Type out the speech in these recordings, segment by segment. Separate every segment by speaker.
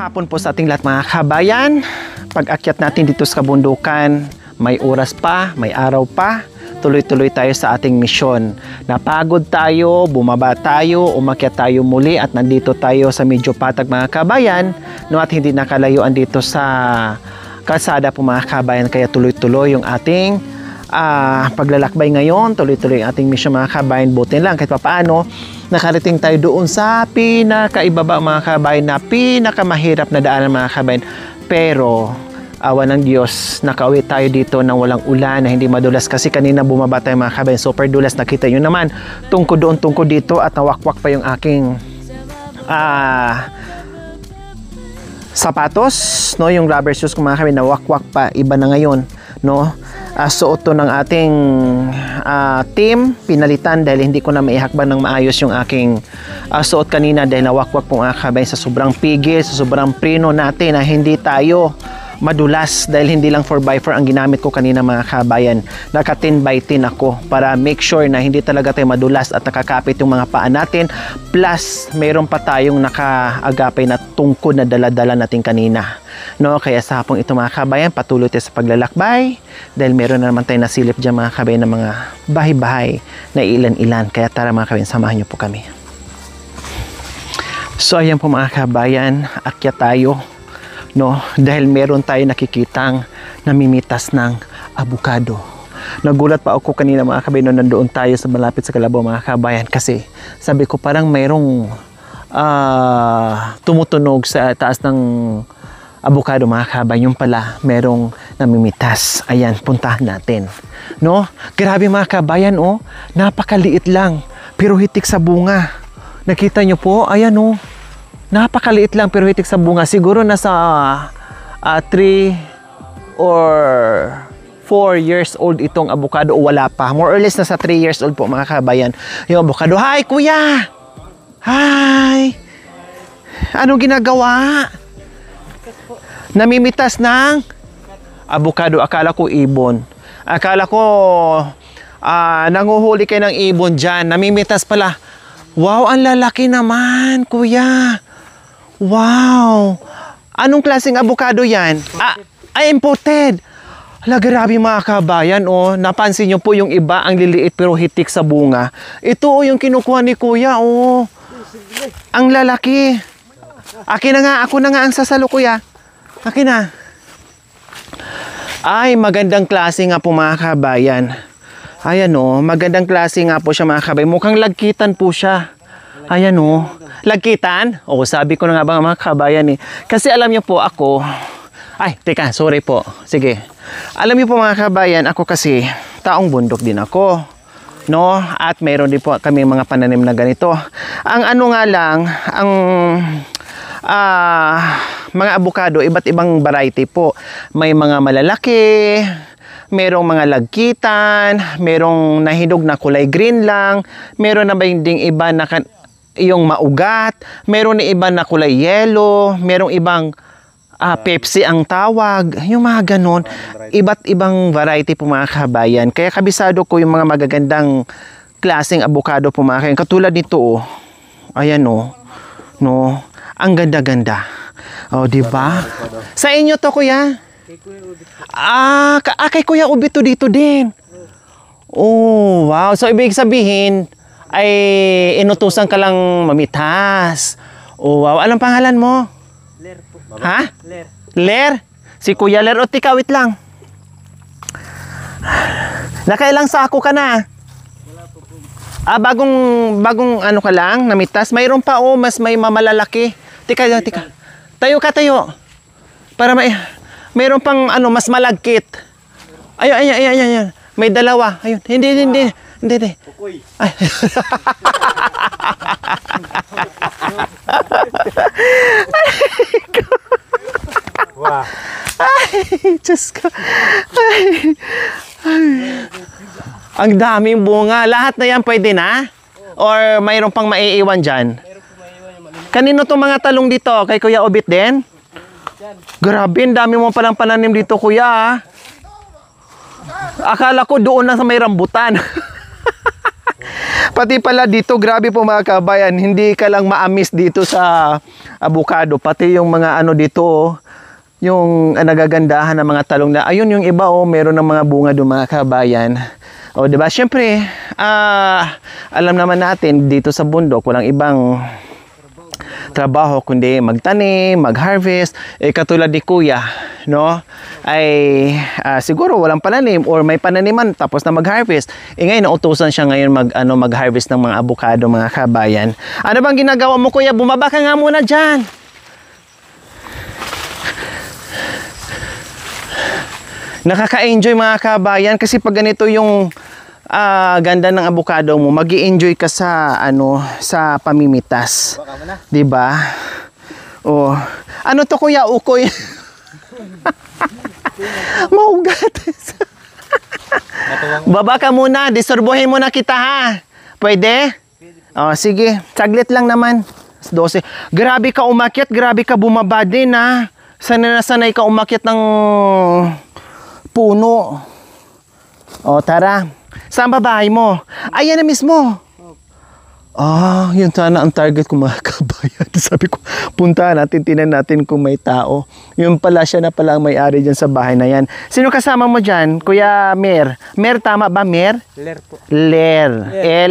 Speaker 1: hapon po sa ating lahat mga kabayan. Pag-akyat natin dito sa kabundukan, may oras pa, may araw pa. Tuloy-tuloy tayo sa ating misyon. Napagod tayo, bumaba tayo, umakyat tayo muli at nandito tayo sa medyo patag mga kabayan, no, at hindi nakalayuan dito sa kalsada po mga kabayan. Kaya tuloy-tuloy yung ating paglalakbay ngayon, tuloy-tuloy ang ating misyon mga kabayan. Buti lang kahit papaano nakarating tayo doon sa pinakaibaba mga kabayan, na pinakamahirap na daanan mga kabayan. Pero awa ng Diyos, nakauwi tayo dito nang walang ulan, na hindi madulas. Kasi kanina bumaba tayo mga kabayan, super dulas. Nakita nyo naman, tungkod doon, tungkod dito, at nawakwak pa yung aking sapatos, no, yung rubber shoes ko mga kabayan, nawakwak pa. Iba na ngayon, no. Suot to ng ating team, pinalitan dahil hindi ko na maihakban ng maayos yung aking suot kanina dahil nawakwak po mga kabayan sa sobrang pigil, sa sobrang preno natin na hindi tayo madulas, dahil hindi lang 4x4 ang ginamit ko kanina mga kabayan. Naka 10x10 ako para make sure na hindi talaga tayo madulas at nakakapit yung mga paa natin. Plus, mayroon pa tayong nakaagapay na tungkod na dala-dala natin kanina. No, kaya sa hapong ito mga kabayan, patuloy tayo sa paglalakbay dahil meron na naman tayo nasilip dyan mga kabayan ng mga bahay-bahay na ilan-ilan. Kaya tara mga kabayan, samahan nyo po kami. So ayan po mga kabayan, akyat tayo, no, dahil meron tayo nakikitang namimitas ng abukado. Nagulat pa ako kanina mga kabayan nung nandoon tayo sa malapit sa kalabaw mga kabayan, kasi sabi ko parang mayroong tumutunog sa taas ng abukado mga kabayan. Yung pala merong namimitas. Ayan, puntahan natin, no. Grabe mga kabayan, oh, napakaliit lang pero hitik sa bunga. Nakita nyo po, ayan, oh, napakaliit lang pero hitik sa bunga. Siguro nasa 3 or 4 years old itong abukado, o wala pa, more or less nasa 3 years old po mga kabayan yung abukado. Hi kuya! Hi! Anong ginagawa? Namimitas ng abukado. Akala ko ibon. Akala ko nanguhuli kayo ng ibon dyan. Namimitas pala. Wow, ang lalaki naman kuya. Wow! Anong klaseng abukado yan? Imported. Hala, grabe mga kabayan, oh. Napansin nyo po yung iba, ang liliit pero hitik sa bunga. Ito, oh, yung kinukuha ni kuya, oh. Ang lalaki. Akin na nga, ako na nga ang sasalo kuya. Akin na. Ay, magandang klase nga po mga kabayan. Ayan, oh, magandang klase nga po siya mga kabayan. Mukhang lagkitan po siya. Ayan, oh. Lagkitan? Oo, sabi ko na nga ba mga kabayan eh. Kasi alam niyo po ako, ay, teka, sorry po. Sige. Alam niyo po mga kabayan, ako kasi taong bundok din ako, no? At mayroon din po kami mga pananim na ganito. Ang ano nga lang, ang mga abukado, iba't ibang variety po. May mga malalaki, merong mga lagkitan, merong nahinog na kulay green lang, meron na ba ding iba na yung maugat, meron na iba na kulay yellow, merong ibang Pepsi ang tawag, yung mga ganon. Iba't ibang variety po mga kabayan. Kaya kabisado ko yung mga magagandang klaseng abukado po mga kabayan. Katulad nito, oh. Ayan, oh. No, ang ganda-ganda. Oh, di ba? Sa inyo to kuya? Kay Kuya Ubi to dito din. Oh, wow. So ibig sabihin ay inutusan ka lang mamitas. Oh, wow. Anong pangalan mo?
Speaker 2: Ler po.
Speaker 1: Ha?
Speaker 2: Ler.
Speaker 1: Ler? Si Kuya Ler. O, tika, wait lang. Nakailang sako ka na?
Speaker 2: Wala po po.
Speaker 1: Bagong ano ka lang, namitas. Mayroon pa, oh, mas may mamalalaki. Tika. Tayo ka, tayo. Para mayroon pang ano, mas malagkit. Ayun. May dalawa. Ayun. Hindi.
Speaker 2: Pukoy.
Speaker 1: Ay.
Speaker 2: Wow.
Speaker 1: Ay, Diyos ko. Ay. Ang daming bunga. Lahat na yan pwede na? Or mayroon pang maiiwan dyan?
Speaker 2: Meron po maiwan yung maliliit.
Speaker 1: Kanino itong mga talong dito? Kay Kuya Obit din? Grabe, ang dami mo palang pananim dito kuya. Akala ko doon na sa may rambutan. Pati pala dito, grabe po mga kabayan, hindi ka lang maamis dito sa avocado, pati yung mga ano dito, oh, yung nagagandahan ng mga talong na, ayun yung iba, oh, meron ng mga bunga doon mga kabayan. O, diba? Siyempre, alam naman natin, dito sa bundok, walang ibang trabaho kundi magtanim, mag-harvest. Katulad ni Kuya, no? Ay siguro walang pananim or may pananiman tapos na mag-harvest. Ngayon nautusan siya ngayon mag-harvest ng mga avocado mga kabayan. Ano bang ginagawa mo, Kuya? Bumaba ka nga muna diyan. Nakaka-enjoy mga kabayan kasi pag ganito yung ganda ng avocado mo, magi-enjoy ka sa sa pamimitas. 'Di ba? Oh. Ano to, Kuya? Ukoy. Maugat. Baba ka muna, disorbohin mo na kita ha. Pwede? Oh, sige. Saglit lang naman. 12. Grabe ka umakyat, grabe ka bumaba din ha. Sanay ka umakyat ng puno. O, tara. Saan ba bahay mo? Ayan na mismo. Yun sana ang target ko mga kabayan. Sabi ko, punta natin, tinan natin kung may tao. Yun pala, siya na pala ang may-ari dyan sa bahay na yan. Sino kasama mo dyan? Kuya Mer. Mer, tama ba, Mer?
Speaker 2: Ler po.
Speaker 1: Ler.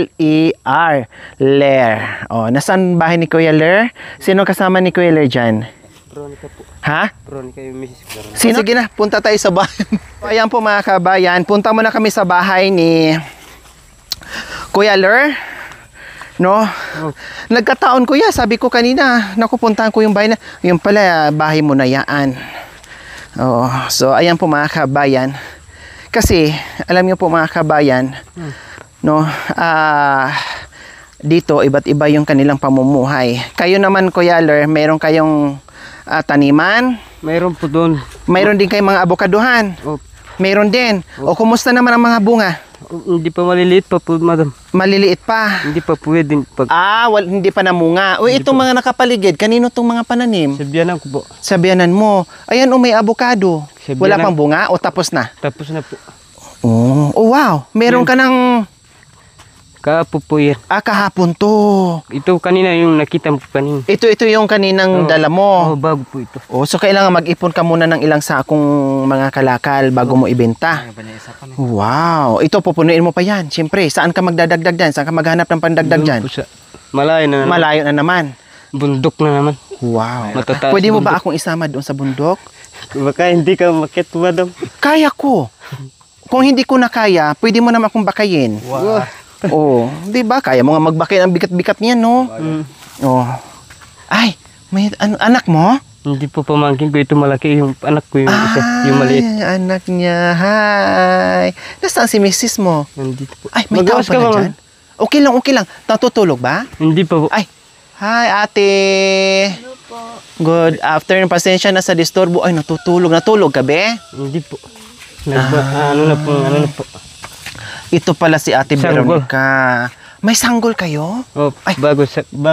Speaker 1: L-E-R. Ler. O, nasaan bahay ni Kuya Ler? Sino kasama ni Kuya Ler dyan?
Speaker 2: Veronica po.
Speaker 1: Ha?
Speaker 2: Veronica yung Mrs. Veronica.
Speaker 1: Sino? Sige na, punta tayo sa bahay. Ayan po mga kabayan, punta muna kami sa bahay ni Kuya Ler. No?
Speaker 2: Oh.
Speaker 1: Nagkataon, Kuya, sabi ko kanina, naku, puntahan ko yung bahay na, yung pala, bahay mo na yaan. Oo. So, ayan po mga kabayan. Kasi, alam niyo po mga kabayan, no, dito, iba't iba yung kanilang pamumuhay. Kayo naman, Kuya Ler, meron kayong taniman?
Speaker 2: Mayroon po doon.
Speaker 1: Mayroon din kayong mga avokadohan?
Speaker 2: Oh,
Speaker 1: Mayroon din. O, kumusta naman ang mga bunga?
Speaker 2: hindi pa maliliit pa po, madam.
Speaker 1: Maliliit pa.
Speaker 2: Hindi pa pwede pag
Speaker 1: Hindi pa namunga. O, itong mga nakapaligid, kanino tong mga pananim?
Speaker 2: sabihan ko po.
Speaker 1: Sabihanan mo. Ayan, may avocado.
Speaker 2: Sabihanan.
Speaker 1: Wala pang bunga o tapos na?
Speaker 2: Tapos na po.
Speaker 1: Oh, wow. Meron ka ng
Speaker 2: Kaapo po yan.
Speaker 1: kahapon to.
Speaker 2: Ito kanina yung nakita mo kanina.
Speaker 1: Ito yung kaninang dala mo.
Speaker 2: Oh, bago po ito.
Speaker 1: So kailangan mag-ipon ka muna ng ilang sakong mga kalakal bago mo ibenta. Wow. Ito, pupunuin mo pa yan. Siyempre, saan ka magdadagdag dyan? Saan ka maghanap ng pandagdag
Speaker 2: Doon
Speaker 1: dyan?
Speaker 2: po sa malayo na naman.
Speaker 1: Malayo na naman.
Speaker 2: Bundok na naman.
Speaker 1: Wow.
Speaker 2: Matataas
Speaker 1: Pwede mo ba
Speaker 2: bundok.
Speaker 1: akong isama doon sa bundok?
Speaker 2: Baka hindi ka makit, madam.
Speaker 1: Kaya ko. Kung hindi ko na kaya, pwede mo naman akong bakayin.
Speaker 2: Wow.
Speaker 1: Oo. Di ba? Kaya mo nga magbakay ang bigat-bigat niyan, no? Oh. Ay, may anak mo?
Speaker 2: Hindi po pamangkin ko. Ito malaki yung anak ko yung isa. Yung maliit.
Speaker 1: Ay, anak niya. Hi. Nasaan si misis mo?
Speaker 2: Nandito po.
Speaker 1: Ay, may tao
Speaker 2: Magawas
Speaker 1: pa
Speaker 2: ka
Speaker 1: na
Speaker 2: ba,
Speaker 1: dyan? Okay lang, okay lang. Natutulog ba?
Speaker 2: Hindi pa po.
Speaker 1: Ay, hi ate. Good afternoon. Pasensya na sa disturbo. Ay, natutulog. Natulog ka, be?
Speaker 2: Hindi po. Ano na po.
Speaker 1: Ito pala si Ate
Speaker 2: Sanggol.
Speaker 1: Veronica. May sanggol kayo?
Speaker 2: Oh,
Speaker 1: Ay,
Speaker 2: bago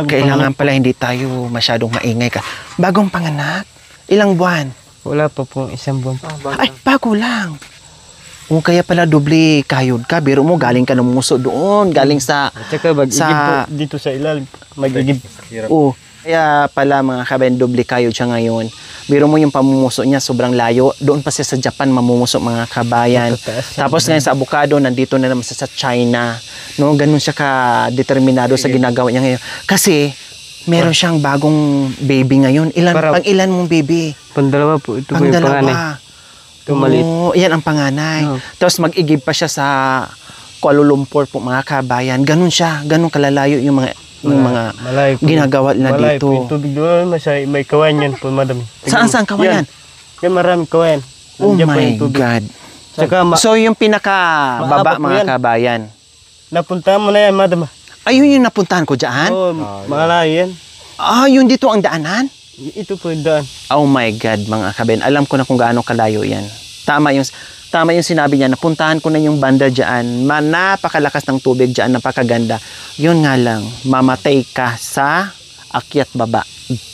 Speaker 1: Kailangan pala hindi tayo masyadong maingay ka. Bagong panganak? Ilang buwan?
Speaker 2: Wala pa po isang buwan.
Speaker 1: Ay, bago lang. O kaya pala doble kayod ka. Biro mo, galing ka ng muso doon. Galing sa...
Speaker 2: At saka mag-igib po dito sa ilalim. Mag-igib.
Speaker 1: O, kaya pala mga kabayan, doble kayod siya ngayon. Biro mo yung pamumuso niya, sobrang layo. Doon pa siya sa Japan mamumuso mga kabayan.
Speaker 2: Matataas.
Speaker 1: Tapos ngayon sa avocado, nandito na naman siya sa China. No, ganun siya ka-determinado sa ginagawa niya ngayon. Kasi, meron siyang bagong baby ngayon. Pang ilan mong baby?
Speaker 2: Pandalawa po. Ito po yung panganay. Ito maliit.
Speaker 1: Yan ang panganay.
Speaker 2: Oh.
Speaker 1: Tapos mag-igib pa siya sa Kuala Lumpur po mga kabayan. Ganun siya. Ganun kalalayo yung mga
Speaker 2: Malayo po.
Speaker 1: ginagawa na
Speaker 2: Malayo
Speaker 1: dito.
Speaker 2: po yung tubig doon. May kawayan yan po, madam.
Speaker 1: Saan kawayan?
Speaker 2: Yan maraming kawayan.
Speaker 1: Oh
Speaker 2: Nandiyan po
Speaker 1: my
Speaker 2: yung tubig.
Speaker 1: God.
Speaker 2: Saka
Speaker 1: So yung pinaka-baba
Speaker 2: Mahaba po
Speaker 1: mga
Speaker 2: yan.
Speaker 1: kabayan.
Speaker 2: napunta mo na yan, madam.
Speaker 1: Ayun yung napuntahan ko dyan?
Speaker 2: Oo, malayo yan.
Speaker 1: Yun dito ang daanan?
Speaker 2: Ito po yung daan.
Speaker 1: Oh my God, mga kabayan. Alam ko na kung gaano kalayo yan. Tama yung sinabi niya, napuntahan ko na yung banda dyan. Napakalakas ng tubig dyan, napakaganda. Yun nga lang, mamatay ka sa akyat baba.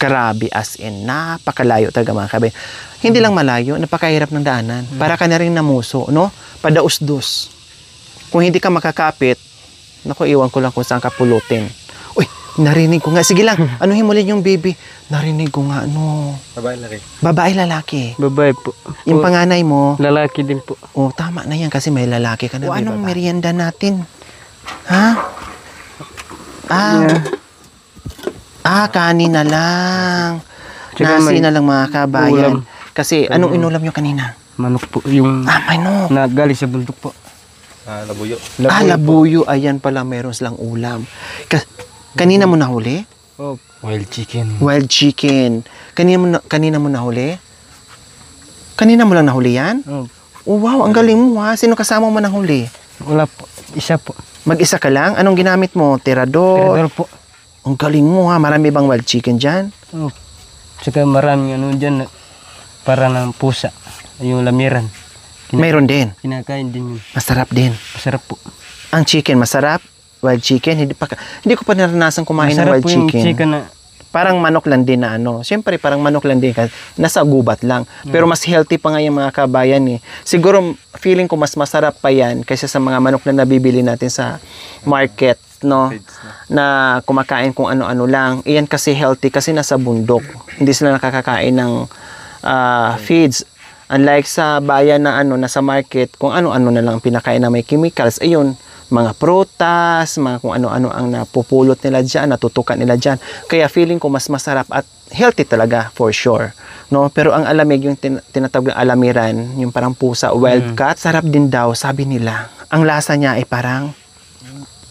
Speaker 1: Grabe as in, napakalayo talaga mga kabayan. Hindi lang malayo, napakahirap ng daanan. Para ka na rin namuso, no? Padaus-dus. Kung hindi ka makakapit, Naku, iwan ko lang kung saan ka pulutin. Uy, narinig ko nga. Sige lang, anuhin mo ulit yung baby. Narinig ko nga, ano.
Speaker 3: Babae laki.
Speaker 1: Babae, lalaki.
Speaker 2: Babae po.
Speaker 1: Yung panganay mo,
Speaker 2: Lalaki din po.
Speaker 1: oh, tama na yan kasi may lalaki ka na. O, anong merienda natin? Ha? Kanin na lang.
Speaker 2: Tsaka
Speaker 1: Nasi
Speaker 2: may
Speaker 1: na lang mga kabayan.
Speaker 2: ulam.
Speaker 1: Kasi, anong inulam nyo kanina?
Speaker 2: Manok po. Yung
Speaker 1: Manok.
Speaker 2: nagaling sa bundok po.
Speaker 3: Labuyo.
Speaker 1: Labuyo. Ayan pala, meron silang ulam. Kanina mo nahuli?
Speaker 2: Oh,
Speaker 3: Wild chicken.
Speaker 1: Wild chicken. Kanina mo nahuli? Kanina mo lang nahuli yan?
Speaker 2: oh,
Speaker 1: Oh, wow, ang galing mo ha. Sino kasama mo nahuli?
Speaker 2: wala po. Isa po.
Speaker 1: Mag-isa ka lang? Anong ginamit mo? Tirador?
Speaker 2: Tirador po.
Speaker 1: Ang galing mo ha. Marami bang wild chicken dyan?
Speaker 2: Oh. Tsaka maraming ano dyan, para ng pusa. Yung lamiran.
Speaker 1: Mayroon din.
Speaker 2: Kinakain din yun.
Speaker 1: Masarap din.
Speaker 2: Masarap po.
Speaker 1: Ang chicken, masarap. Wild chicken, hindi ko pa naranasan kumain ng
Speaker 2: Masarap
Speaker 1: wild
Speaker 2: po yung
Speaker 1: chicken.
Speaker 2: chicken na
Speaker 1: Parang manok lang din na ano. Siyempre, parang manok lang din kasi nasa gubat lang. Pero mas healthy pa nga yung mga kabayan eh. Siguro, feeling ko mas masarap pa yan kaysa sa mga manok na nabibili natin sa market, no? Na kumakain kung ano-ano lang. Iyan kasi healthy kasi nasa bundok. Hindi sila nakakakain ng feeds. Unlike sa bayan na ano, nasa market, kung ano-ano na lang ang pinakain na may chemicals, ayun, mga prutas, mga kung ano-ano ang napupulot nila dyan, natutukan nila dyan. Kaya feeling ko mas masarap at healthy talaga, for sure. No? Pero ang alamig, yung tinatawag na alamiran, yung parang pusa, wildcat, sarap din daw, sabi nila. Ang lasa niya ay parang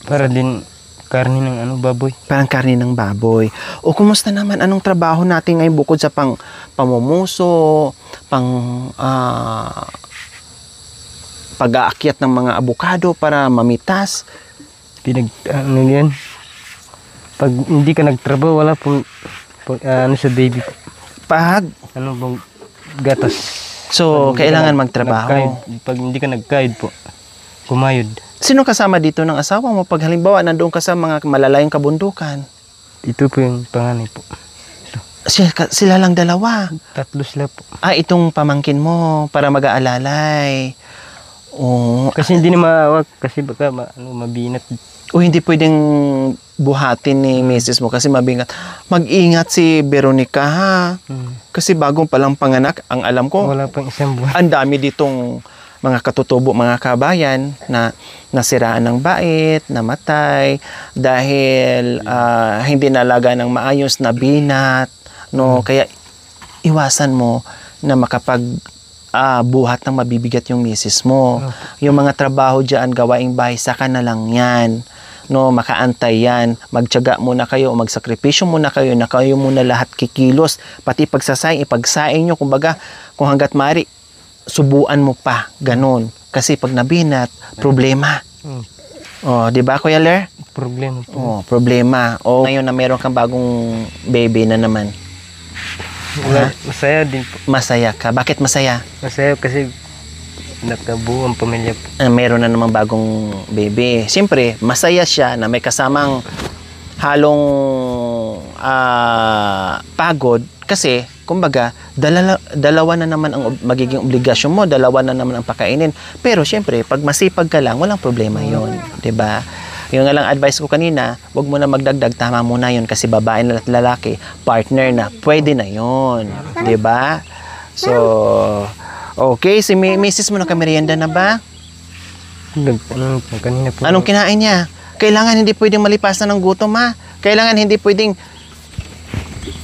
Speaker 2: para din karne ng ano, baboy.
Speaker 1: parang karne ng baboy. O kumusta naman, anong trabaho natin ngayon bukod sa pamumuso, pag-aakyat ng mga abukado para mamitas?
Speaker 2: Ano yan? Pag hindi ka nagtrabaho, wala pong ano sa baby po. Ano bang gatas.
Speaker 1: So,
Speaker 2: Pag hindi
Speaker 1: kailangan
Speaker 2: ka
Speaker 1: magtrabaho.
Speaker 2: Pag hindi ka nagkayod po, kumayod.
Speaker 1: Sino kasama dito ng asawa mo? Pag halimbawa, nandoon ka sa mga malalayong kabundukan.
Speaker 2: Ito po yung panganay po.
Speaker 1: Sila lang dalawa.
Speaker 2: Tatlo sila po.
Speaker 1: Itong pamangkin mo para mag-aalalay. Oh,
Speaker 2: Kasi hindi na maawak. Kasi baka mabinat.
Speaker 1: o hindi pwedeng buhatin ni Mrs. mo kasi mabigat. Mag-ingat si Veronica ha. Kasi bagong palang panganak, ang alam ko,
Speaker 2: Wala pang isang buwan.
Speaker 1: ang dami ditong mga katutubo, mga kabayan na nasiraan ng bait, namatay dahil hindi nalaga ng maayos na binat, no? Kaya iwasan mo na makapag buhat ng mabibigat yung misis mo. Yung mga trabaho diyan, gawaing bahay, saka na lang yan. No, makaantay yan. Magtiyaga muna kayo, magsakripisyo muna kayo, na kayo muna lahat kikilos. Pati pagsasaing, ipagsaing nyo, kumbaga, kung hanggat mari, subuan mo pa, ganun. Kasi pag nabinat, problema. Oh, di ba, Kuya Ler?
Speaker 2: Problema po.
Speaker 1: Oh, problema. O ngayon na meron kang bagong baby na naman.
Speaker 2: Masaya din po.
Speaker 1: Masaya ka. Bakit masaya?
Speaker 2: Masaya kasi nakabuo ang pamilya po.
Speaker 1: Meron na namang bagong baby. Siyempre, masaya siya na may kasamang halong pagod kasi, kumbaga, dalawa na naman ang magiging obligasyon mo, dalawa na naman ang pakainin. Pero siyempre, pag masipag ka lang, walang problema yon, 'di ba? Yung nga lang advice ko kanina, wag mo na magdagdag, tama mo na yun kasi babae na at lalaki, partner na, pwede na yun, 'di ba? So, okay, si Mrs. mo nakamerienda na ba?
Speaker 2: Kanina po.
Speaker 1: Anong kinain niya? Kailangan hindi pwedeng malipasan ng gutom, ha? Kailangan hindi pwedeng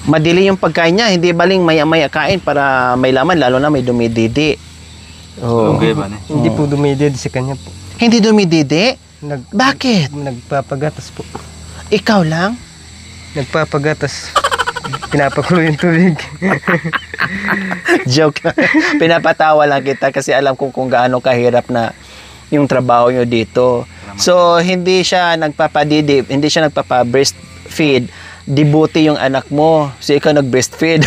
Speaker 1: madili yung pagkain niya, hindi baling maya-maya kain para may laman, lalo na may dumididi. Oh.
Speaker 3: Okay ba?
Speaker 2: Hindi po dumidid sa kanya po.
Speaker 1: Hindi dumididi? Bakit?
Speaker 2: Nagpapagatas po.
Speaker 1: Ikaw lang?
Speaker 2: Nagpapagatas. Pinapakulo yung tubig.
Speaker 1: Joke lang. Pinapatawa lang kita kasi alam ko kung gaano kahirap na yung trabaho nyo dito. So, hindi siya nagpapadidi, hindi siya nagpapa-breastfeed. Dibuti yung anak mo. So, ikaw nag-breastfeed.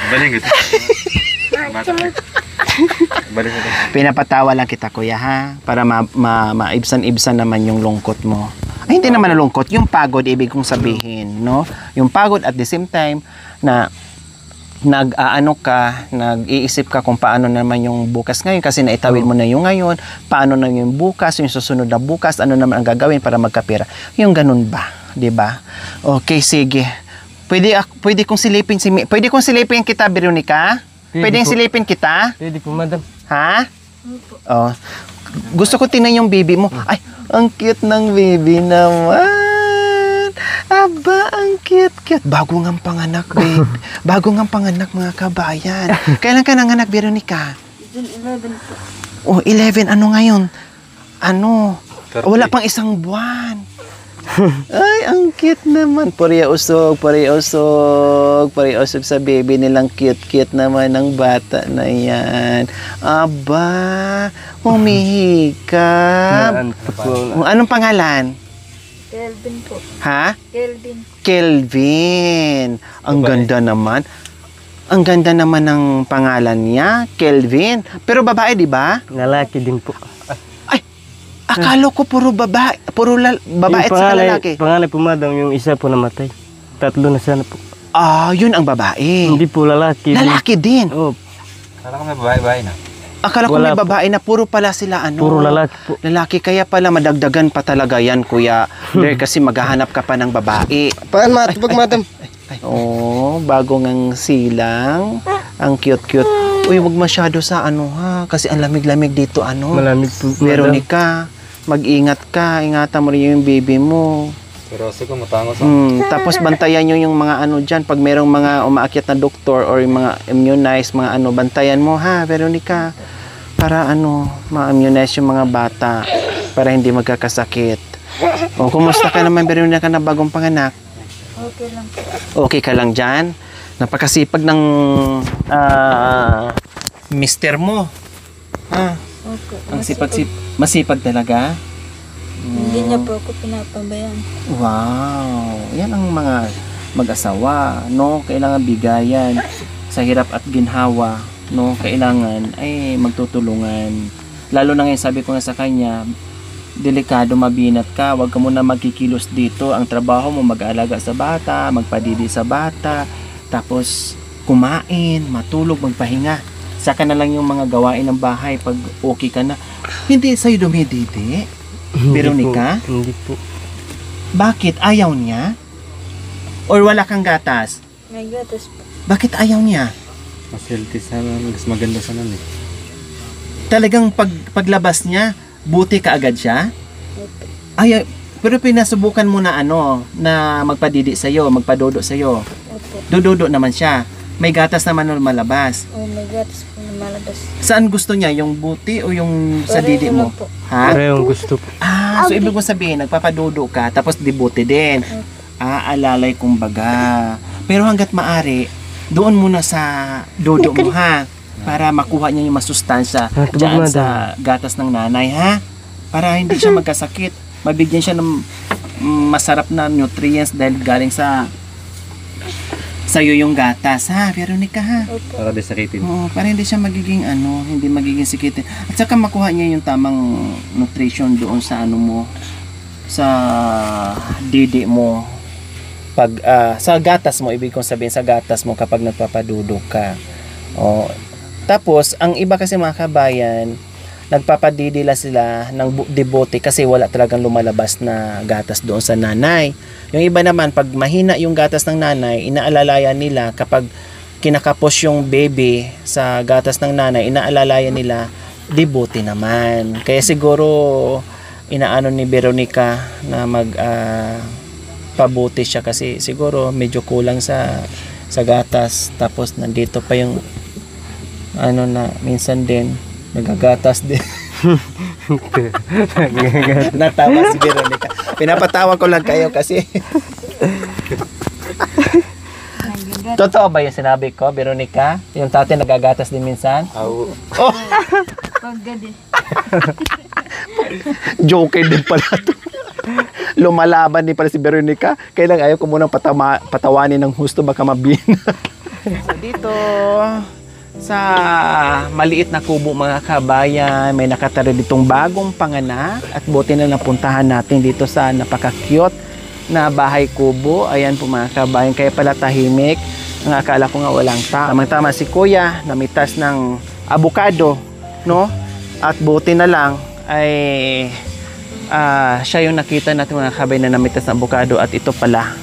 Speaker 3: Baling ito.
Speaker 1: Pinapatawa lang kita, kuya, ha? Para maibsan-ibsan naman yung lungkot mo. Ay, hindi naman na lungkot. Yung pagod, ibig kong sabihin, no? Yung pagod at the same time na nag-iisip ka kung paano naman yung bukas ngayon kasi naitawid mo na yung ngayon, paano na yung bukas, yung susunod na bukas, ano naman ang gagawin para magkapera. Yung ganun ba, 'di ba? Okay, sige. Pwede kong silipin kita, Veronica? Pwedeng
Speaker 2: po.
Speaker 1: silipin kita?
Speaker 2: Pwede po, madam.
Speaker 1: Ha? Oh. Gusto ko tingnan yung baby mo. Ay, ang cute ng baby naman. Aba, ang cute. Bago nga panganak, babe. Bago nga panganak, mga kabayan. Kailan ka nanganak, Veronica?
Speaker 4: June 11 po.
Speaker 1: Oh, 11. Ano ngayon? Ano?
Speaker 3: 30.
Speaker 1: Wala pang isang buwan. Ay, ang cute naman. Pariusog sa baby nilang cute naman ng bata na yan. Aba, humihikap. Anong pangalan?
Speaker 4: Kelvin po.
Speaker 1: Ha?
Speaker 4: Kelvin.
Speaker 1: Kelvin. Ang ganda naman. Ang ganda naman ng pangalan niya, Kelvin. Pero babae, di ba?
Speaker 2: Lalaki din po.
Speaker 1: Ay, akala ko puro babae, babae at saka lalaki.
Speaker 2: Pangalay po, madam, yung isa po namatay. 3 na sana po.
Speaker 1: Ah, yun ang babae.
Speaker 2: Hindi po lalaki.
Speaker 1: Lalaki din.
Speaker 2: Oh,
Speaker 3: Kala ko may babae-babae na.
Speaker 1: Akala ko
Speaker 2: Wala
Speaker 1: may
Speaker 2: po.
Speaker 1: babae na puro pala sila ano.
Speaker 2: puro lalaki po.
Speaker 1: Lalaki, kaya pala madagdagan pa talaga yan, Kuya. Dahil kasi maghahanap ka pa ng babae.
Speaker 2: Paan matubag, madam?
Speaker 1: Oh, bago ngang silang. Ang cute. Uy, wag masyado sa ano ha. Kasi ang lamig-lamig dito ano.
Speaker 2: Malamig po, madam.
Speaker 1: Veronica, mag-ingat ka. Ingatan mo rin yung baby mo.
Speaker 3: Pero ko matangos.
Speaker 1: Tapos bantayan nyo yung mga ano dyan. Pag merong mga umaakyat na doktor or yung mga immunize, mga ano, bantayan mo ha, Veronica. Para ano, ma-immunize yung mga bata. Para hindi magkakasakit. O, kumusta ka naman, Veronica, na bagong panganak?
Speaker 4: Okay lang po.
Speaker 1: Okay ka lang dyan? Napakasipag ng mister mo. Ha?
Speaker 4: Okay.
Speaker 1: Masipag talaga?
Speaker 4: Hindi niya po ako pinapabayaan.
Speaker 1: Wow! Yan ang mga mag-asawa, no? Kailangan bigayan sa hirap at ginhawa, no? Kailangan ay magtutulungan. Lalo na ngayon, sabi ko nga sa kanya, delikado, mabinat ka, huwag ka muna magkikilos dito. Ang trabaho mo, mag-aalaga sa bata, magpadidi sa bata, tapos kumain, matulog, magpahinga. Saka na lang yung mga gawain ng bahay pag okay ka na. Hindi sa'yo dumididi? Veronica?
Speaker 2: Hindi po.
Speaker 1: Bakit? Ayaw niya? Or wala kang gatas?
Speaker 4: May gatas po.
Speaker 1: Bakit ayaw niya?
Speaker 3: Mas healthy sana, mas maganda sana eh.
Speaker 1: Talagang paglabas niya, buti ka agad siya?
Speaker 4: Opo.
Speaker 1: Ay, pero pinasubukan mo na ano, na magpadidi sa'yo, magpadodo sa'yo.
Speaker 4: Opo.
Speaker 1: Dododo naman siya. May gatas naman na malabas.
Speaker 4: Oh, may gatas po na malabas.
Speaker 1: Saan gusto niya? Yung buti o yung sa
Speaker 4: Pareho
Speaker 1: didi
Speaker 4: lang
Speaker 1: mo?
Speaker 4: po.
Speaker 1: Ha?
Speaker 2: Parehong gusto po.
Speaker 1: Ah, so ibig mo sabihin, nagpapadodo ka, tapos di buti din. Ah, alalay kumbaga. Pero hanggat maari, doon muna sa dodo mo ha. Para makuha niya yung masustansya dyan sa gatas ng nanay ha. Para hindi siya magkasakit. Mabigyan siya ng masarap na nutrients dahil galing sa'yo yung gatas ha, Veronica ha.
Speaker 4: Opo.
Speaker 3: Para di sakitin.
Speaker 1: Oo, para hindi siya magiging ano, hindi magiging sikitin. At saka makuha niya yung tamang nutrition doon sa ano mo, sa didi mo. Pag sa gatas mo, ibig kong sabihin sa gatas mo kapag nagpapadudok ka. Oh. Tapos, ang iba kasi mga kabayan, nagpapadidila sila ng debote kasi wala talagang lumalabas na gatas doon sa nanay. Yung iba naman, pag mahina yung gatas ng nanay, inaalalayan nila kapag kinakapos yung baby sa gatas ng nanay, inaalalayan nila, debote naman. Kaya siguro, inaano ni Veronica na pabuti siya kasi siguro medyo kulang sa gatas. Tapos nandito pa yung ano na minsan din nagagatas din. Natawa si Veronica. Pinapatawa ko lang kayo kasi totoo ba yung sinabi ko, Veronica? Yung tate nagagatas din minsan?
Speaker 3: Oo.
Speaker 1: Oh,
Speaker 4: Paggabi.
Speaker 1: joker din pala to. Lumalaban din pala si Veronica. Kailang ayaw ko munang patawanin ng husto baka mabina. So dito sa maliit na kubo mga kabayan, may nakatira ditong bagong panganak at buti na napuntahan natin dito sa napaka-cute na bahay kubo. Ayan po mga kabayan, kaya pala tahimik Ang akala ko nga walang tao. Tamang-tama si Kuya, namitas ng avocado, no? At buti na lang ay siya yung nakita natin mga kabay na namitas ng avocado at ito pala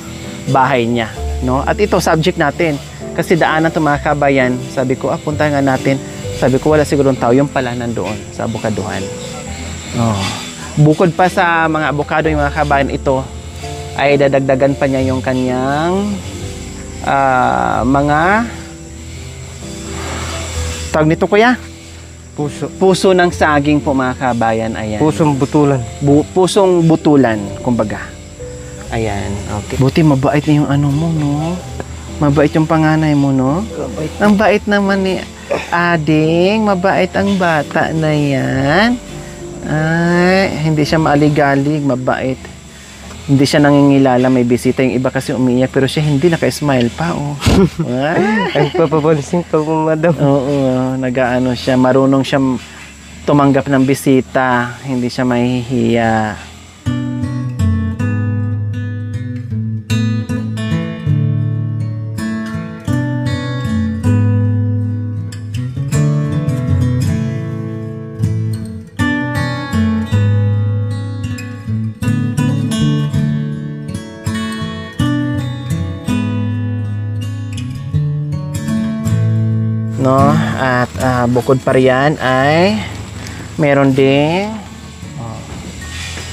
Speaker 1: bahay niya, no? At ito subject natin kasi daanan to mga kabayan. Sabi ko, punta nga natin. Sabi ko, wala sigurong tao. Yung pala nandoon sa avocadohan. Oh. Bukod pa sa mga avocado yung mga kabayan, ito ay dadagdagan pa niya yung kanyang mga tawag nito Kuya? Puso ng saging po mga kabayan. Ayan.
Speaker 2: Pusong butulan.
Speaker 1: Pusong butulan, kumbaga. Ayan, okay. Buti mabait na yung ano mo, no? Mabait yung panganay mo, no? Ang bait naman ni Ading. Mabait ang bata na yan. Ay, hindi siya maaligalig, mabait. Hindi siya nangingilala, may bisita. Yung iba kasi umiiyak, pero siya hindi, naka-smile pa, oh.
Speaker 2: Ang papapansin pa po, madam.
Speaker 1: Oo, nag-ano siya, marunong siya tumanggap ng bisita, hindi siya mahihiya. No? At bukod pa riyan ay meron ding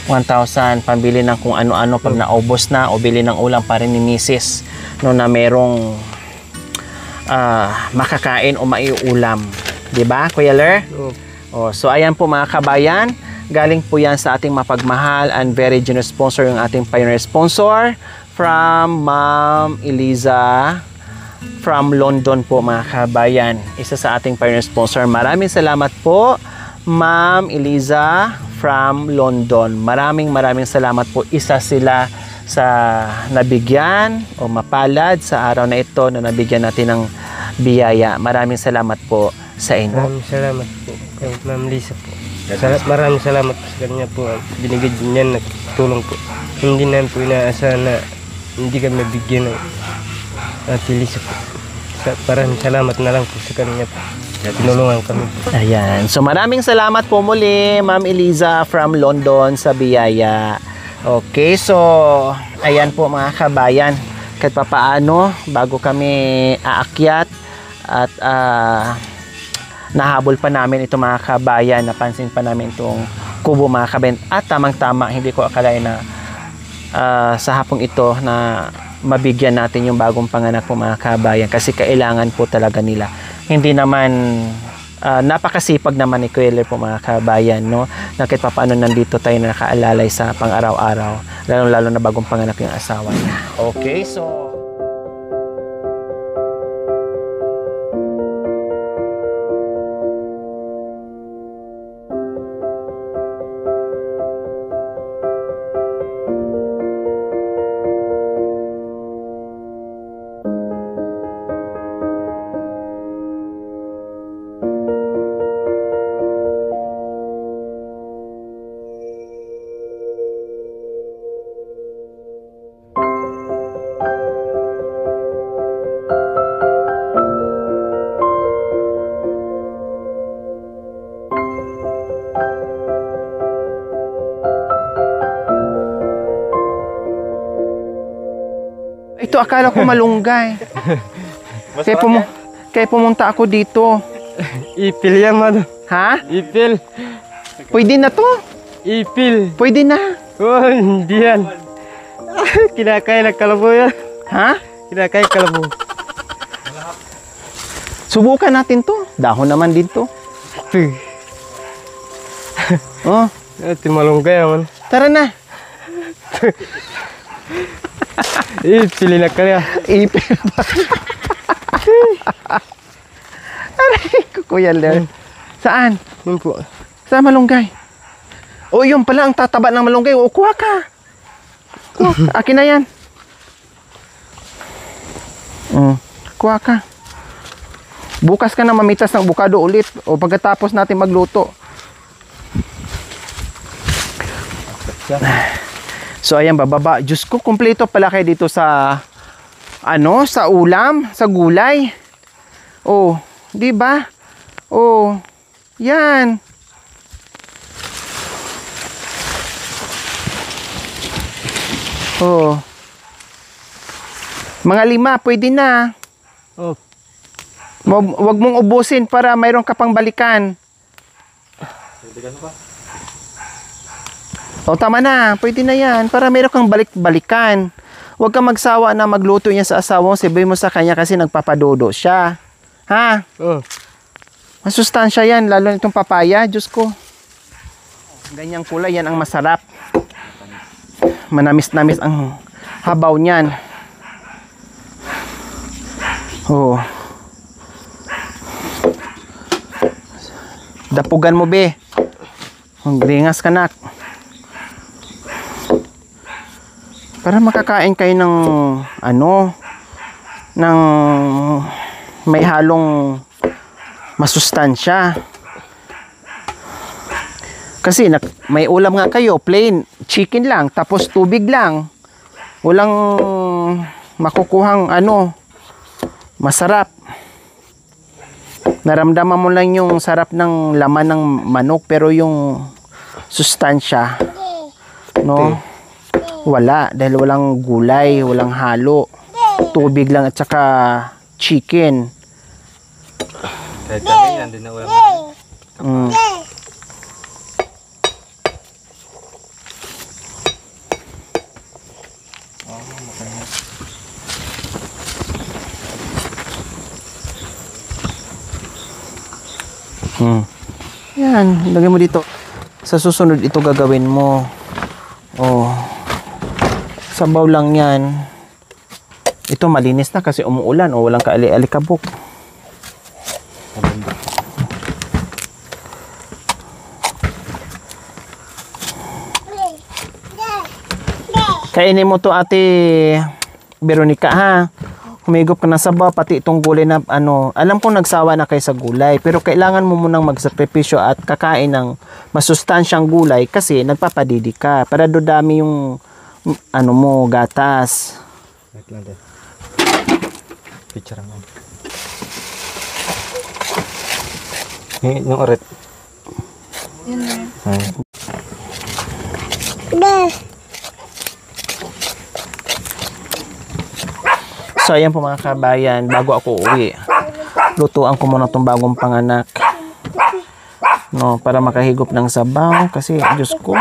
Speaker 1: 1,000 pambili ng kung ano-ano pag naubos na o bili ng ulam pa rin ni Mrs. No, na merong makakain o maiulam. 'Di ba, Kuya Ler? So ayan po mga kabayan, galing po yan sa ating mapagmahal and very generous sponsor, yung ating pioneer sponsor from Ma'am Eliza from London po mga kabayan. Isa sa ating pioneer sponsor. Maraming salamat po Ma'am Eliza from London. Maraming salamat po. Isa sila sa nabigyan o mapalad sa araw na ito na nabigyan natin ng biyaya. Maraming salamat po sa inyo.
Speaker 2: Maraming salamat po kay Ma'am Lisa po. Maraming salamat po sa kanya po. Binigay niya nagtulong po. Hindi namin po inaasahan na hindi kami mabigyan ng Ate Lisa po. Maraming salamat na lang po sa kanya po. Tinulungan kami po.
Speaker 1: Ayan. So maraming salamat po muli Ma'am Eliza from London sa biyaya. Okay, so ayan po mga kabayan. Kahit papaano, bago kami aakyat at nahabol pa namin ito mga kabayan, napansin pa namin itong kubo mga kabayan. At tamang-tama, hindi ko akalain na sa hapong ito na mabigyan natin yung bagong panganak po mga kabayan kasi kailangan po talaga nila. Hindi naman napakasipag naman ni Kuya Ler po mga kabayan, no? Na kahit paano nandito tayo na nakaalalay sa pang-araw-araw, lalo na bagong panganak yung asawa niya. Okay, so ito akala ko malunggay. Kaya pumunta ako dito.
Speaker 2: Ipil yan, madam.
Speaker 1: Ha?
Speaker 2: Ipil.
Speaker 1: Pwede na to?
Speaker 2: Ipil.
Speaker 1: Pwede na.
Speaker 2: Oh, hindi yan. Kinakain ng kalabaw yan.
Speaker 1: Ha?
Speaker 2: Kinakain kalabaw.
Speaker 1: Subukan natin to. Dahon naman din to. Oh,
Speaker 2: Ito malunggay man.
Speaker 1: tara na.
Speaker 2: Ipil na kaya.
Speaker 1: Ipil ba? Aray ko, Kuya Ler. Saan?
Speaker 2: Yun po.
Speaker 1: Saan malunggay? O, yun pala ang tataba ng malunggay. O, kuha ka. Oh, akin na yan. Kuha ka. Bukas ka na mamitas ng bukado ulit. O, pagkatapos natin magluto. So, ayan, bababa. Diyos ko, kumpleto pala kayo dito sa ano, sa ulam, sa gulay. Oh, 'di ba? Oh, yan. Oh. Mga 5, pwede na.
Speaker 2: Oh,
Speaker 1: Wag mong ubusin para mayroon ka pang balikan. O, tama na. Pwede na yan. Para mayroon kang balik-balikan. Huwag kang magsawa na magluto niya sa asawa mo. Sabihin mo sa kanya kasi nagpapadodo siya. Ha?
Speaker 2: oh.
Speaker 1: Masustansya yan. Lalo na itong papaya. Diyos ko. Ganyang kulay. Yan ang masarap. Manamis-namis ang habaw niyan. Oh. Dapugan mo, be. Gringas ka, nak. Para makakain kayo ng ano, ng may halong masustansya. Kasi may ulam nga kayo, plain chicken lang, tapos tubig lang. Walang makukuhang ano, masarap. Naramdaman mo lang yung sarap ng laman ng manok, pero yung sustansya, no, wala. Dahil walang gulay, walang halo. Tubig lang at saka chicken.
Speaker 3: Kahit kami yan, din na ulam namin.
Speaker 1: Yan, lagay mo dito. Sa susunod ito gagawin mo. Oh. Sabaw lang yan. Ito malinis na kasi umuulan o walang kaali-alikabok. Kainin mo to, Ate Veronica, ha? Humigop ka na sabaw, pati itong gulay na ano. Alam kong nagsawa na kayo sa gulay, pero kailangan mo munang magsakripisyo at kakain ng masustansyang gulay kasi nagpapadidi ka para dodami yung ano mo, gatas.
Speaker 3: Wait lang din. Picture mo. Yung oret.
Speaker 4: Yun na.
Speaker 1: So ayan po mga kabayan, bago ako uwi, lutuan ko muna itong bagong panganak. No, para makahigop ng sabaw kasi Diyos ko.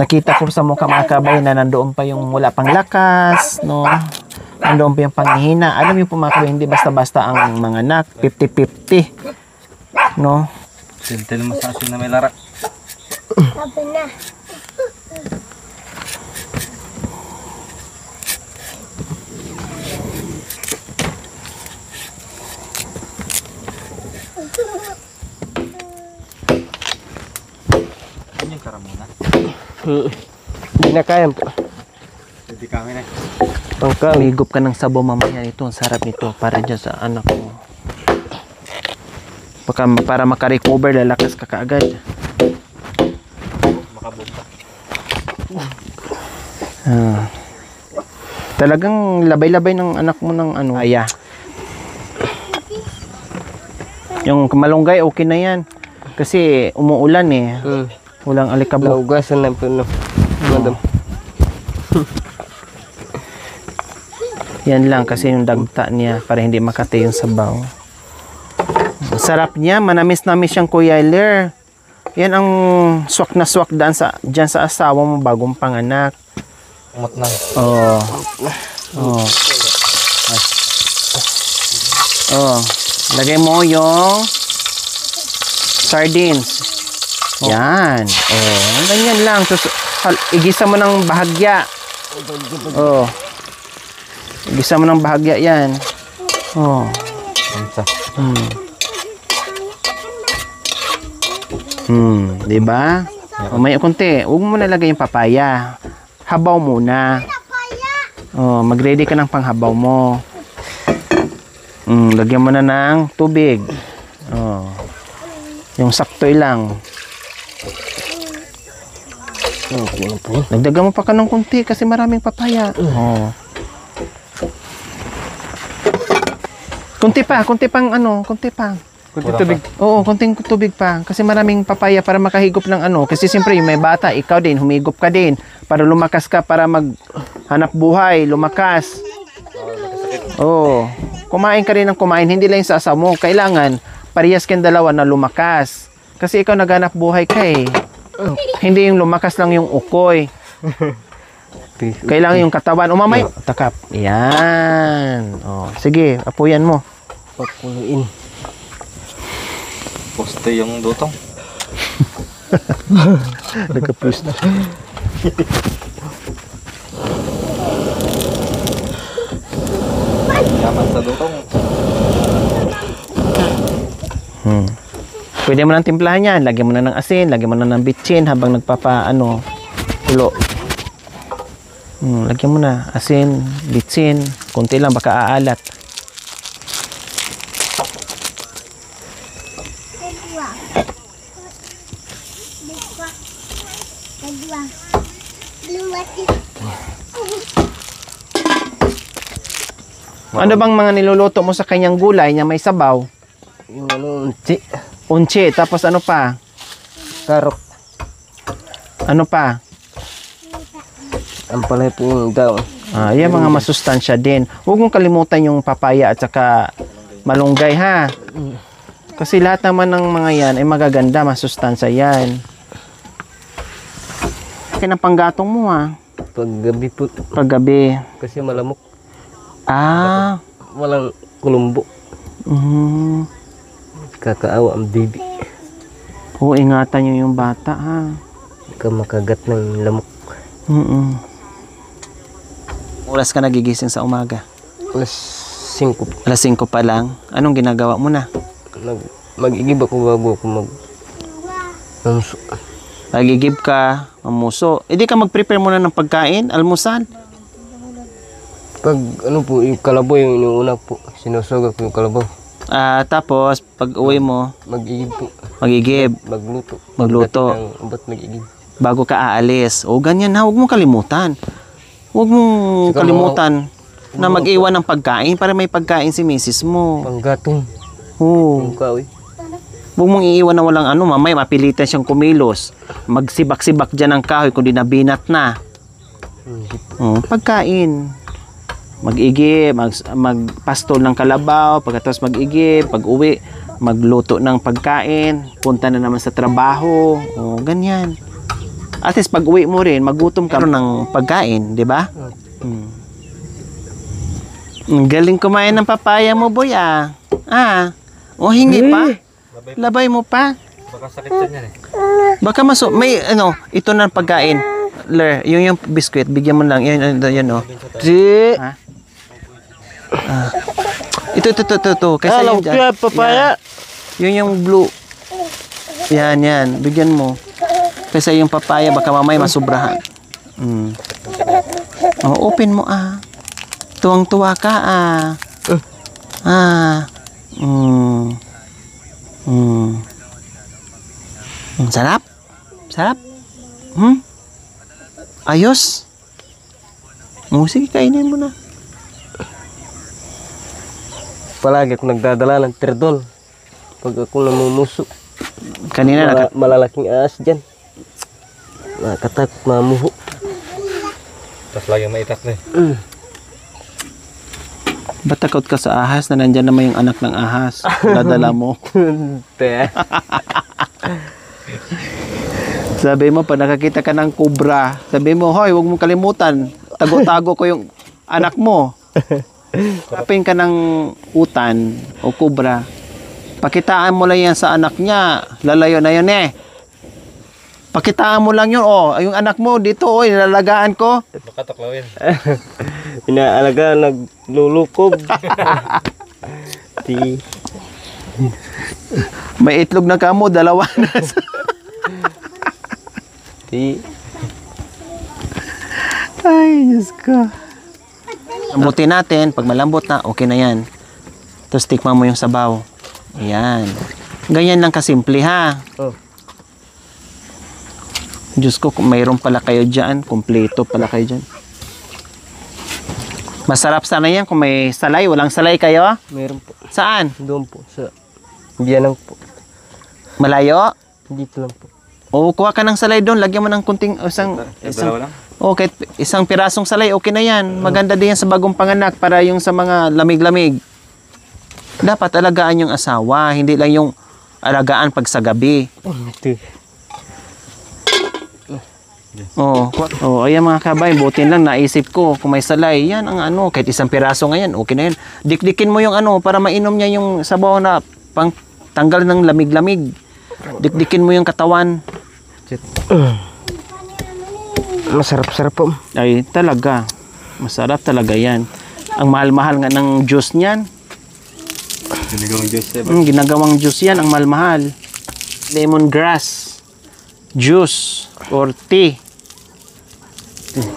Speaker 1: Nakita ko sa mukha mga kabayan na nandoon pa yung wala pang lakas, no. Nandoon pa yung panghihina. Alam niyo po mga kabayan, hindi basta-basta ang mga anak, 50-50. No.
Speaker 3: Tintil mo sa asin na may larak.
Speaker 4: Sabi na.
Speaker 3: Ano yung karamuna?
Speaker 2: Hindi na kaya po.
Speaker 3: Hindi kami na.
Speaker 2: Pangkami.
Speaker 1: Humigop ka ng sabaw mamaya nito. Ang sarap nito para dyan sa anak mo. Para makarecover, lalakas ka kaagad.
Speaker 3: Makabomba.
Speaker 1: Talagang labay-labay ng anak mo ng ano, aya. Yung malunggay, okay na yan. Kasi umuulan eh. Walang alikabok.
Speaker 2: Naugasan lang po, no. Madam.
Speaker 1: Yan lang kasi yung dagta niya para hindi makati yung sabaw. Ang sarap niya, manamis-namis siyang Kuya Ler. Yan ang swak na swak dyan sa asawa mo bagong panganak.
Speaker 3: Umot na.
Speaker 1: Oh. Oh. Oh. Lagay mo yung sardines. Yan. Oh, ganyan lang. Igisa mo ng bahagya. Oh. Igisa mo ng bahagya yan. Oh.
Speaker 3: Unsa.
Speaker 1: Di ba? Oh, may konti. Huwag mo nalagay yung papaya. Habaw muna. Oh, mag-ready ka ng panghabaw mo. Lagyan mo na ng tubig. Oh. Yung saktoy lang. Nagdagan mo pa ka ng konti kasi maraming papaya. Oh. Kunti pang ano, kunti pa.
Speaker 2: Kunti tubig.
Speaker 1: Oo, konting tubig pa. Kasi maraming papaya para makahigop ng ano. Kasi siyempre, yung may bata, ikaw din, humigop ka din. Para lumakas ka, para maghanap buhay, lumakas. Oo. Kumain ka rin ng kumain, hindi lang yung sa asa mo. Kailangan, parehas kayong dalawa na lumakas. Kasi ikaw naghanap buhay ka eh. Hindi yung lumakas lang yung ukoy. Kailangan yung katawan. Umamay. Takap. Yan. Oh, sige, apuyan mo.
Speaker 2: Pakuluin.
Speaker 3: Poste yung dutong.
Speaker 1: Nagka-push na.
Speaker 3: Yaman sa dutong.
Speaker 1: Pwede mo nang timplahan yan. Lagyan mo na ng asin, lagyan mo na ng bitchin habang kulo. Lagyan mo na asin, bitchin, konti lang baka aalat. Ano bang mga niluluto mo sa kanyang gulay niya may sabaw?
Speaker 2: Yung ano, unti.
Speaker 1: Unchi, tapos ano pa?
Speaker 2: Karok.
Speaker 1: Ano pa?
Speaker 2: Ang palay po yung daon.
Speaker 1: Yan mga masustansya din. Huwag mong kalimutan yung papaya at saka malunggay ha. Kasi lahat naman ng mga yan ay magaganda, masustansya yan. Kaya ng panggatong mo ha.
Speaker 2: Paggabi po.
Speaker 1: Paggabi.
Speaker 2: Kasi malamok. Walang kulumbo. Kakaawa ang bibi.
Speaker 1: Oo, ingatan nyo yung bata ha.
Speaker 2: Makagat ng lamok.
Speaker 1: Oras ka nagigising sa umaga?
Speaker 2: Alas 5.
Speaker 1: Alas 5 pa lang. Anong ginagawa mo na?
Speaker 2: Mag-igib ako bago ako mamuso.
Speaker 1: Magigib ka, mamuso. Di ka mag-prepare muna ng pagkain, almusal.
Speaker 2: Pag ano po, yung kalabaw yung inuuna po. Sinusugak ko yung kalabaw.
Speaker 1: Tapos, pag uwi mo,
Speaker 2: Mag-igib po.
Speaker 1: magigib.
Speaker 2: Magluto.
Speaker 1: Magluto.
Speaker 2: Ba't mag-igib?
Speaker 1: Bago ka aalis. O, ganyan ha. Huwag mong kalimutan. Huwag mong
Speaker 2: Saka
Speaker 1: kalimutan na mag-iwan ng pagkain para may pagkain si misis mo.
Speaker 2: Panggatong.
Speaker 1: Oo.
Speaker 2: Yung kawi.
Speaker 1: Huwag mong iiwan na walang ano, mamay mapilitan siyang kumilos. Magsibak-sibak dyan ng kahoy kundi nabinat na. Pagkain. Mag-igib, magpastol ng kalabaw, pagkatapos mag-igib, pag-uwi, magluto ng pagkain, punta na naman sa trabaho, o ganyan. At least pag-uwi mo rin, magutom ka ng pagkain, di ba? Ang galing kumain ng papaya mo, boy, ah. O hingi pa? Labay mo pa?
Speaker 3: Baka sakit yan eh.
Speaker 1: Baka may ano, ito na pagkain. Yung biskuit, bigyan mo lang. Yan, oh. Ha? Ito. Kasi yun dyan.
Speaker 2: papaya.
Speaker 1: Yun yung blue. Yan. Bigyan mo. Kasi yung papaya, baka mamay masubrahan. Open mo, Tuwang-tuwa ka, Sarap? Sarap? Ayos? Sige, kainin mo na.
Speaker 2: Palagi ako nagdadala ng terdol. Pag ako namumuso.
Speaker 1: Kanina
Speaker 2: Malalaking ahas dyan. Nakatak, mamuho.
Speaker 3: Tapos lagi maitak na eh.
Speaker 1: ba't takot ka sa ahas na nandyan naman yung anak ng ahas? Dadala mo. Sabi mo, pag nakakita ka ng kubra, sabi mo, hoy, huwag mong kalimutan. Tago-tago ko yung anak mo. Kapin ka ng utan o kubra, pakitaan mo lang yan sa anak niya. Lalayo na yun eh. Pakitaan mo lang yun. Yung anak mo dito, nilalagaan ko.
Speaker 3: Baka tuklawin.
Speaker 2: Inaalaga, naglulukob.
Speaker 1: May itlog na kamo, dalawa na. Ay, Diyos ko. Lambutin natin. Pag malambot na, okay na yan. Tapos tikman mo yung sabaw. Ayan. Ganyan lang kasimple ha. Diyos ko, kung mayroon pala kayo dyan, kompleto pala kayo dyan. Masarap sana yan kung may salay. Walang salay kayo?
Speaker 2: Meron po.
Speaker 1: Saan?
Speaker 2: Doon po sa Biyanang po.
Speaker 1: Malayo?
Speaker 2: Dito lang po.
Speaker 1: O, kuha ka ng salay doon. Lagyan mo ng kunting isang
Speaker 3: Dalawa lang?
Speaker 1: okay, isang pirasong salay, okay na yan. Maganda din yan sa bagong panganak para yung sa mga lamig-lamig. Dapat alagaan yung asawa, hindi lang yung alagaan pag sa gabi.
Speaker 2: Ito.
Speaker 1: Ayan mga kabay, butin lang naisip ko kung may salay, yan ang ano, kahit isang piraso ngayon, okay na yan. Dikdikin mo yung ano para mainom niya yung sabaw na pang tanggal ng lamig-lamig. Dikdikin mo yung katawan.
Speaker 2: Masarap-sarap po.
Speaker 1: Ay, talaga. Masarap talaga yan. Ang mahal-mahal nga ng juice niyan.
Speaker 3: Ginagawang juice eh.
Speaker 1: Ginagawang juice yan, ang mahal-mahal. Lemongrass juice or tea.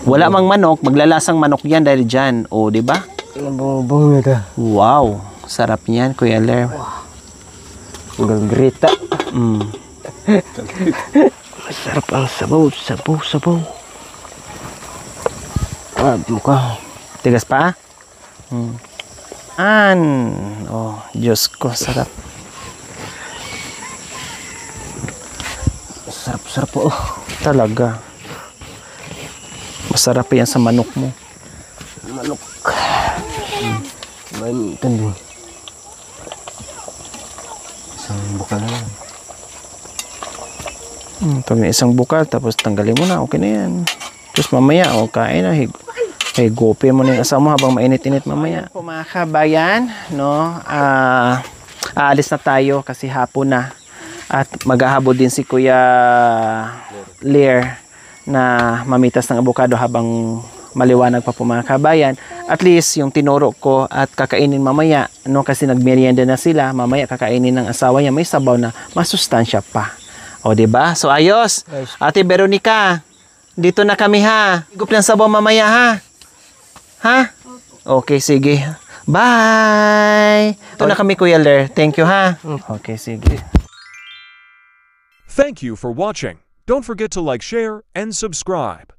Speaker 1: Wala mang manok, maglalasang manok yan dahil dyan. O, di ba?
Speaker 2: Nabong-bong ito.
Speaker 1: Wow, sarap niyan, Kuya Ler.
Speaker 2: Galgrita.
Speaker 1: Masarap ang sabaw.
Speaker 2: Mukha.
Speaker 1: Tigas pa? Oh, Diyos ko, sarap.
Speaker 2: Sarap-sarap po.
Speaker 1: Talaga. Masarap yan sa manok mo.
Speaker 2: Manok. May tandi.
Speaker 3: Isang bukal na lang.
Speaker 1: Pag may isang bukal, tapos tanggalin mo na, okay na yan. Tapos mamaya, kain na. Higupi mo na yung asawa mo habang mainit-init mamaya. Po mga kabayan, no? Aalis na tayo kasi hapon na. At maghahabol din si Kuya Lear na mamitas ng abukado habang maliwanag pa po mga kabayan. At least yung tinuro ko at kakainin mamaya, no, kasi nagmerienda na sila, mamaya kakainin ng asawa niya, may sabaw na masustansya pa. O, di ba? So ayos. Ate Veronica, dito na kami ha. Higup ng sabaw mamaya ha. Ha? Okay, sige. Bye. Ito na kami Kuya Ler. Thank you ha. Okay, sige.
Speaker 5: Thank you for watching. Don't forget to like, share, and subscribe.